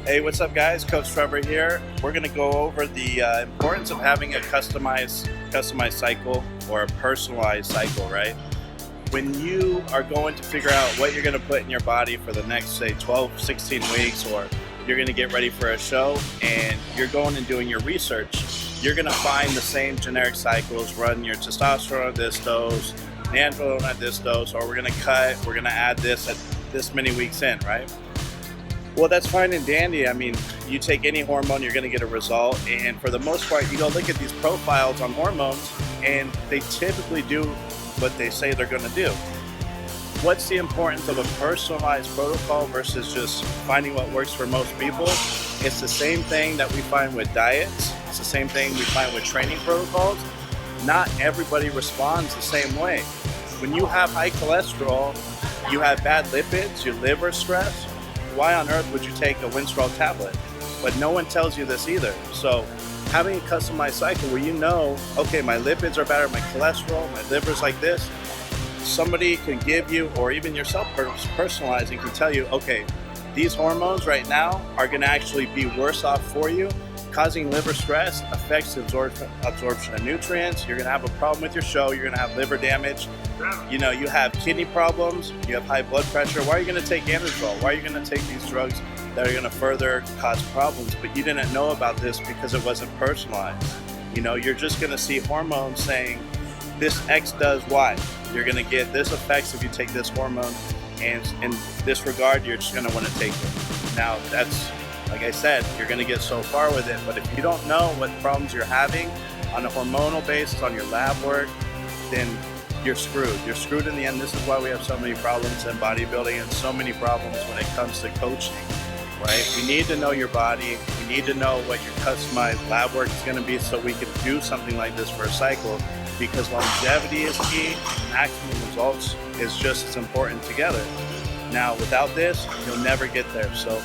Hey, what's up guys? Coach Trevor here. We're going to go over the importance of having a customized cycle or a personalized cycle, right? When you are going to figure out what you're going to put in your body for the next, say, 12, 16 weeks, or you're going to get ready for a show and you're going and doing your research, you're going to find the same generic cycles, run your testosterone at this dose, androgen at this dose, or we're going to add this at this many weeks in, right? Well, that's fine and dandy. I mean, you take any hormone, you're going to get a result. And for the most part, you go look at these profiles on hormones and they typically do what they say they're going to do. What's the importance of a personalized protocol versus just finding what works for most people? It's the same thing that we find with diets. It's the same thing we find with training protocols. Not everybody responds the same way. When you have high cholesterol, you have bad lipids, your liver stress, why on earth would you take a Winstrol tablet? But no one tells you this either. So having a customized cycle where you know, okay, my lipids are better, my cholesterol, my liver's like this, somebody can give you, or even yourself personalizing can tell you, okay, these hormones right now are gonna actually be worse off for you, causing liver stress, affects absorption of nutrients, you're gonna have a problem with your show, you're gonna have liver damage, you know, you have kidney problems, you have high blood pressure. Why are you gonna take anadrol? Why are you gonna take these drugs that are gonna further cause problems? But you didn't know about this because it wasn't personalized. You know, you're just gonna see hormones saying, this X does Y. You're gonna get this effects if you take this hormone, and in this regard, you're just gonna wanna take it. Now, that's, like I said, you're gonna get so far with it, but if you don't know what problems you're having on a hormonal basis, on your lab work, then you're screwed. You're screwed in the end. This is why we have so many problems in bodybuilding and so many problems when it comes to coaching, right? We need to know your body. We need to know what your customized lab work is gonna be so we can do something like this for a cycle, because longevity is key, maximum results is just as important together. Now, without this, you'll never get there. So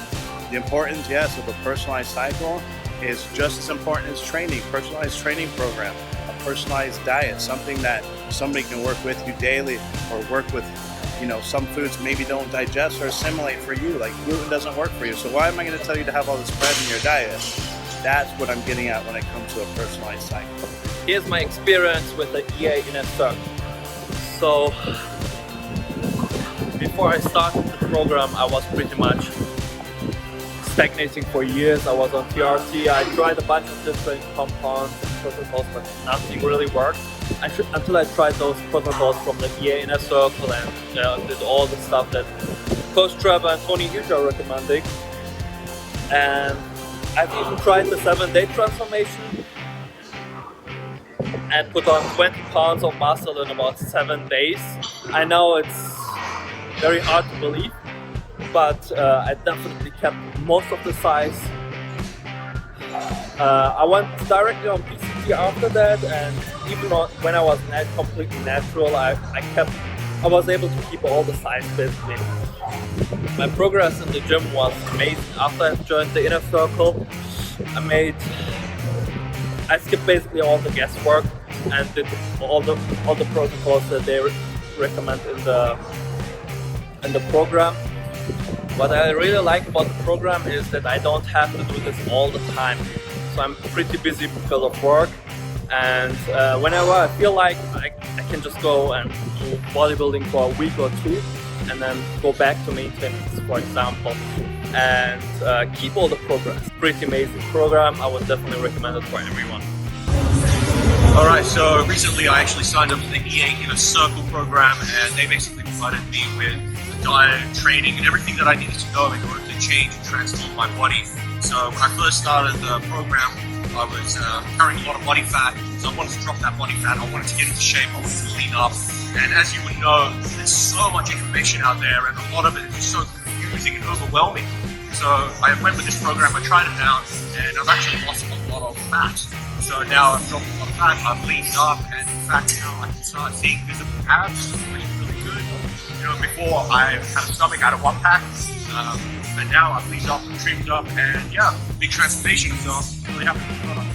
the importance, yes, of a personalized cycle is just as important as training, personalized training program, a personalized diet, something that somebody can work with you daily, or work with, you know, some foods maybe don't digest or assimilate for you, like gluten doesn't work for you. So why am I going to tell you to have all this bread in your diet? That's what I'm getting at when it comes to a personalized cycle. Here's my experience with the EA Inner Circle. So before I started the program, I was pretty much stagnating for years. I was on TRT. I tried a bunch of different compounds and protocols, but nothing really worked until I tried those protocols from the EA Inner Circle and did all the stuff that Coach Trevor and Tony Hughes are recommending. And I've even tried the 7-day transformation and put on 20 pounds of muscle in about 7 days. I know it's very hard to believe, but I definitely kept most of the size. I went directly on PCT after that, and even when I was completely natural, I was able to keep all the size basically. My progress in the gym was amazing. After I joined the Inner Circle, I skipped basically all the guesswork and did all the protocols that they recommend in the program. What I really like about the program is that I don't have to do this all the time. So I'm pretty busy because of work, and whenever I feel like I can just go and do bodybuilding for a week or two and then go back to maintenance, for example, and keep all the progress. Pretty amazing program. I would definitely recommend it for everyone. Alright, so recently I actually signed up for the EA Inner Circle program, and they basically provided me with the diet, training, and everything that I needed to know in order to change and transform my body. So when I first started the program, I was carrying a lot of body fat, so I wanted to drop that body fat, I wanted to get into shape, I wanted to lean up, and as you would know, there's so much information out there, and a lot of it is just so confusing and overwhelming. So I went with this program, I tried it out, and I've actually lost a lot of fat. So now I've dropped a lot of fat, I've leaned up, and in fact, you know, I can start seeing visible abs, which is really good. You know, before I had a stomach out of 1 pack, and now I've leaned up and trimmed up, and yeah, big transformation, so I'm really happy with the product.